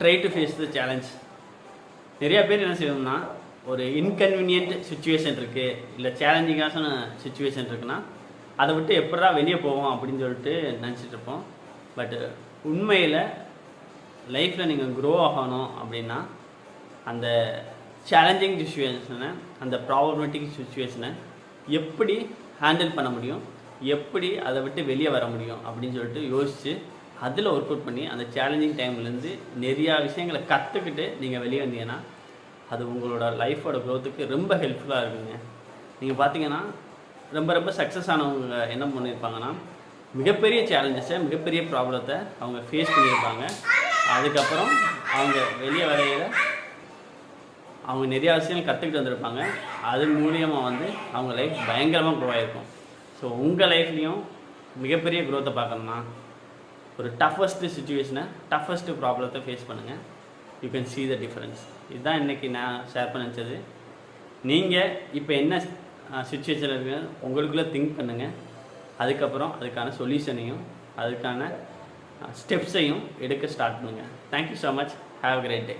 Try to face the challenge. நிறையா பேர் என்ன செய்யணும்னா, ஒரு இன்கன்வீனியன்ட் சுச்சுவேஷன் இருக்குது, இல்லை சேலஞ்சிங்கான சுச்சுவேஷன் இருக்குன்னா அதை விட்டு எப்படா வெளியே போவோம் அப்படின்னு சொல்லிட்டு நினச்சிட்டு இருப்போம். பட்டு உண்மையில் லைஃப்பில் நீங்கள் க்ரோ ஆகணும் அப்படின்னா அந்த சேலஞ்சிங் சுச்சுவேஷனை, அந்த ப்ராப்ளமேட்டிக் சுச்சுவேஷனை எப்படி ஹேண்டில் பண்ண முடியும், எப்படி அதை விட்டு வெளியே வர முடியும் அப்படின்னு சொல்லிட்டு யோசித்து அதில் ஒர்க் அவுட் பண்ணி அந்த சேலஞ்சிங் டைம்லேருந்து நிறையா விஷயங்களை கற்றுக்கிட்டு நீங்கள் வெளியே வந்தீங்கன்னா அது உங்களோட லைஃபோட க்ரோத்துக்கு ரொம்ப ஹெல்ப்ஃபுல்லாக இருக்குங்க. நீங்கள் பார்த்தீங்கன்னா ரொம்ப சக்ஸஸ் ஆனவங்க என்ன பண்ணியிருப்பாங்கன்னா, மிகப்பெரிய சேலஞ்சஸை, மிகப்பெரிய ப்ராப்ளத்தை அவங்க ஃபேஸ் பண்ணியிருப்பாங்க. அதுக்கப்புறம் அவங்க வெளியே வரையில் அவங்க நிறையா விஷயங்கள் கற்றுக்கிட்டு வந்திருப்பாங்க. அது மூலியமாக அவங்க லைஃப் பயங்கரமாக க்ரோ ஆகிருக்கும். ஸோ உங்கள் லைஃப்லேயும் மிகப்பெரிய க்ரோத்தை பார்க்கணுன்னா ஒரு டஃபஸ்ட்டு சுச்சுவேஷனை, டஃபஸ்ட்டு ப்ராப்ளத்தை ஃபேஸ் பண்ணுங்கள். You can see the difference. இதுதான் இன்றைக்கி நான் ஷேர் பண்ண நினச்சது. நீங்கள் இப்போ என்ன சுச்சுவேஷனில் இருக்குன்னு உங்களுக்குள்ளே திங்க் பண்ணுங்கள். அதுக்கப்புறம் அதுக்கான சொல்யூஷனையும் அதுக்கான ஸ்டெப்ஸையும் எடுக்க ஸ்டார்ட் பண்ணுங்கள். Thank you so much. Have a great day.